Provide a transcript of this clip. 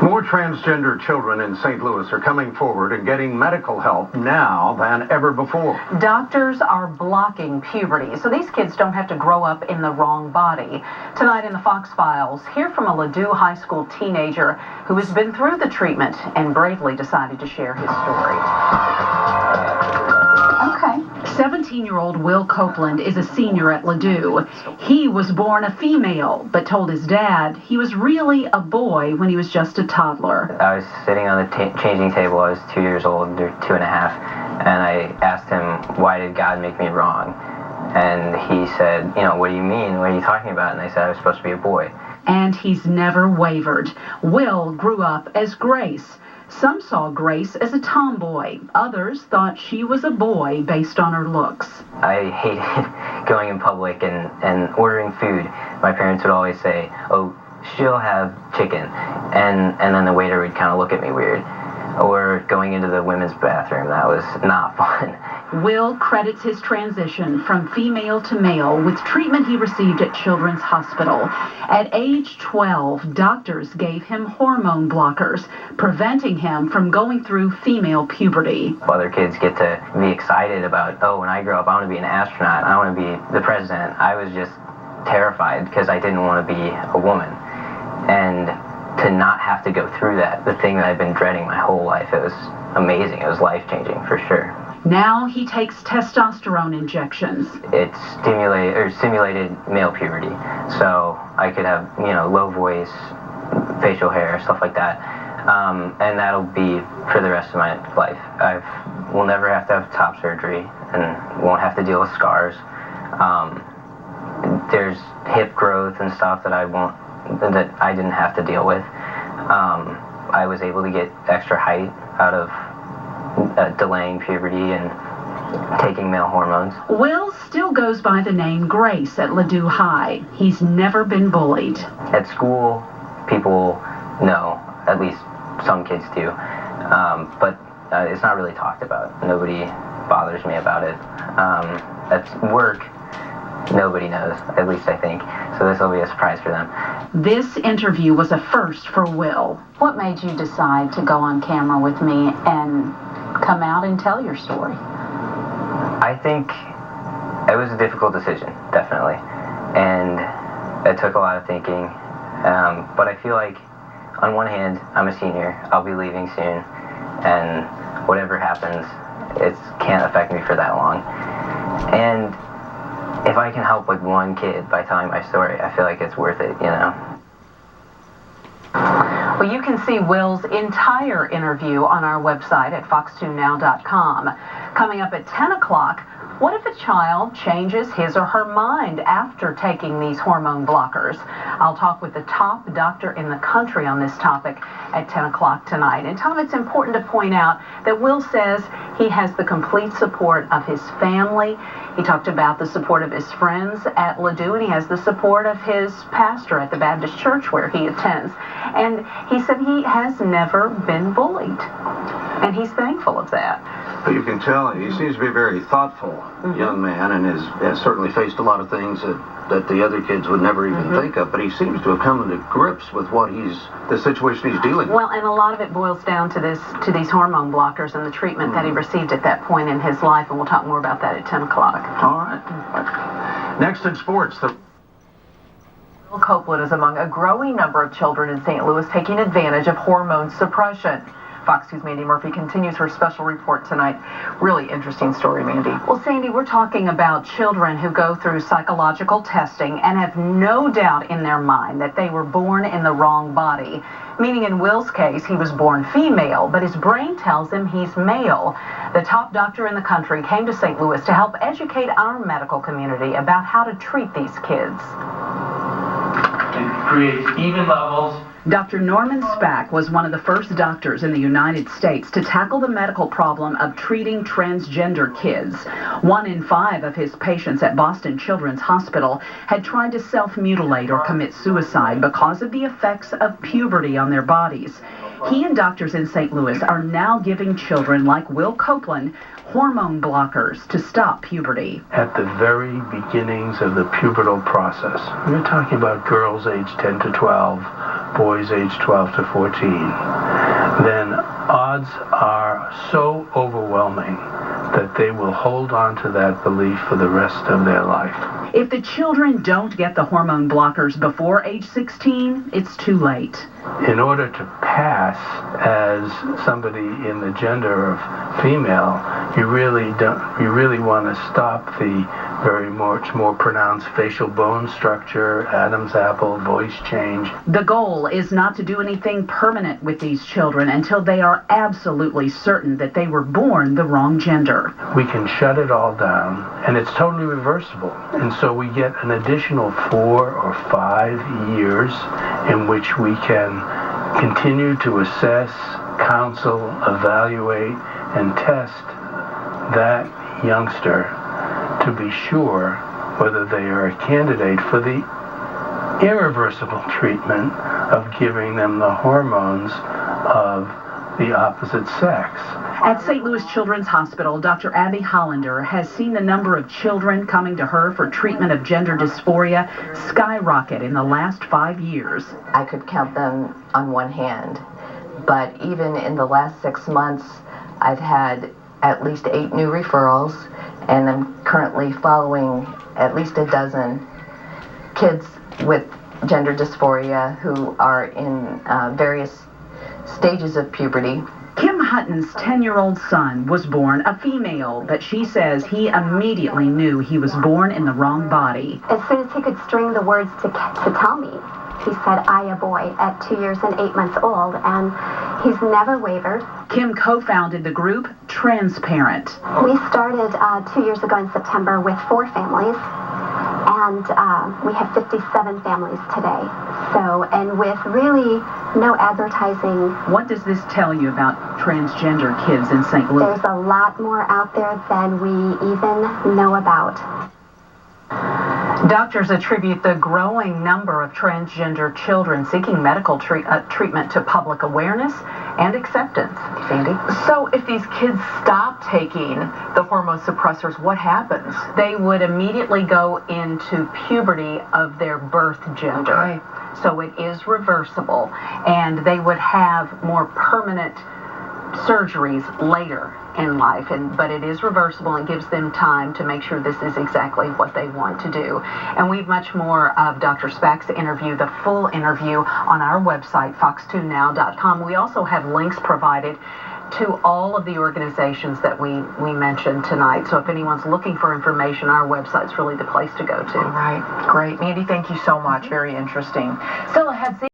More transgender children in St. Louis are coming forward and getting medical help now than ever before. Doctors are blocking puberty, so these kids don't have to grow up in the wrong body. Tonight in the Fox Files, hear from a Ladue High School teenager who has been through the treatment and bravely decided to share his story. Okay. 17-year-old Will Copeland is a senior at Ladue. He was born a female, but told his dad he was really a boy when he was just a toddler. I was sitting on the changing table. I was 2 years old, or 2.5, and I asked him, why did God make me wrong? And he said, what do you mean? What are you talking about? And I said I was supposed to be a boy. And he's never wavered. Will grew up as Grace. Some saw Grace as a tomboy. Others thought she was a boy based on her looks. I hated going in public and ordering food. My parents would always say, oh, she'll have chicken. And then the waiter would kind of look at me weird. Or going into the women's bathroom. That was not fun. Will credits his transition from female to male with treatment he received at Children's Hospital. At age 12, doctors gave him hormone blockers, preventing him from going through female puberty. Other kids get to be excited about, oh, when I grow up, I want to be an astronaut. I want to be the president. I was just terrified because I didn't want to be a woman. And to not have to go through that, the thing that I've been dreading my whole life, it was amazing. It was life-changing for sure. Now he takes testosterone injections. It simulated male puberty, so I could have, low voice, facial hair, stuff like that, and that'll be for the rest of my life. I will never have to have top surgery and won't have to deal with scars. There's hip growth and stuff that I didn't have to deal with. I was able to get extra height out of delaying puberty and taking male hormones. Will still goes by the name Grace at Ladue High. He's never been bullied. At school, people know, at least some kids do, but it's not really talked about. Nobody bothers me about it. At work, nobody knows, at least I think. So this will be a surprise for them. This interview was a first for Will. What made you decide to go on camera with me and come out and tell your story? I think it was a difficult decision, definitely. And it took a lot of thinking. But I feel like, on one hand, I'm a senior. I'll be leaving soon. And whatever happens, it can't affect me for that long. And if I can help like one kid by telling my story, I feel like it's worth it, Well, you can see Will's entire interview on our website at fox2now.com. Coming up at 10 o'clock, what if a child changes his or her mind after taking these hormone blockers? I'll talk with the top doctor in the country on this topic at 10 o'clock tonight. And Tom, it's important to point out that Will says he has the complete support of his family. He talked about the support of his friends at Ladue, and he has the support of his pastor at the Baptist church where he attends. And he said he has never been bullied, and he's thankful of that. But you can tell he seems to be a very thoughtful young man, and has certainly faced a lot of things that the other kids would never even think of. But he seems to have come into grips with the situation he's dealing with. Well, and a lot of it boils down to these hormone blockers and the treatment that he received at that point in his life, and we'll talk more about that at 10 o'clock. All right. Next in sports, Will Copeland is among a growing number of children in St. Louis taking advantage of hormone suppression. Fox News' Mandy Murphy continues her special report tonight. Really interesting story, Mandy. Well, Sandy, we're talking about children who go through psychological testing and have no doubt in their mind that they were born in the wrong body. Meaning in Will's case, he was born female, but his brain tells him he's male. The top doctor in the country came to St. Louis to help educate our medical community about how to treat these kids. It creates even levels. Dr. Norman Spack was one of the first doctors in the United States to tackle the medical problem of treating transgender kids. 1 in 5 of his patients at Boston Children's Hospital had tried to self-mutilate or commit suicide because of the effects of puberty on their bodies. He and doctors in St. Louis are now giving children like Will Copeland hormone blockers to stop puberty. At the very beginnings of the pubertal process, we're talking about girls aged 10 to 12, boys aged 12 to 14, then odds are so overwhelming that they will hold on to that belief for the rest of their life. If the children don't get the hormone blockers before age 16, it's too late. In order to pass as somebody in the gender of female, you really want to stop the very much more pronounced facial bone structure, Adam's apple, voice change. The goal is not to do anything permanent with these children until they are absolutely certain that they were born the wrong gender. We can shut it all down, and it's totally reversible. And so we get an additional 4 or 5 years in which we can continue to assess, counsel, evaluate, and test that youngster to be sure whether they are a candidate for the irreversible treatment of giving them the hormones of the opposite sex. At St. Louis Children's Hospital, Dr. Abby Hollander has seen the number of children coming to her for treatment of gender dysphoria skyrocket in the last 5 years. I could count them on one hand, but even in the last 6 months, I've had at least 8 new referrals, and I'm currently following at least a dozen kids with gender dysphoria who are in various stages of puberty. Kim Hutton's 10-year-old son was born a female, but she says he immediately knew he was born in the wrong body. As soon as he could string the words to tell me, he said, "I, a boy," at 2 years and 8 months old, and he's never wavered. Kim co-founded the group Transparent. We started 2 years ago in September with 4 families, and we have 57 families today. So, and with really no advertising. What does this tell you about transgender kids in St. Louis? There's a lot more out there than we even know about. Doctors attribute the growing number of transgender children seeking medical treatment to public awareness and acceptance. Sandy? So if these kids stop taking the hormone suppressors, what happens? They would immediately go into puberty of their birth gender. Okay. So it is reversible, and they would have more permanent surgeries later in life, but it is reversible and gives them time to make sure this is exactly what they want to do. And we've much more of Dr. Spack's interview, the full interview, on our website, fox2now.com. We also have links provided to all of the organizations that we mentioned tonight. So if anyone's looking for information, our website's really the place to go to. All right, great. Mandy, thank you so much. Very interesting. Still ahead.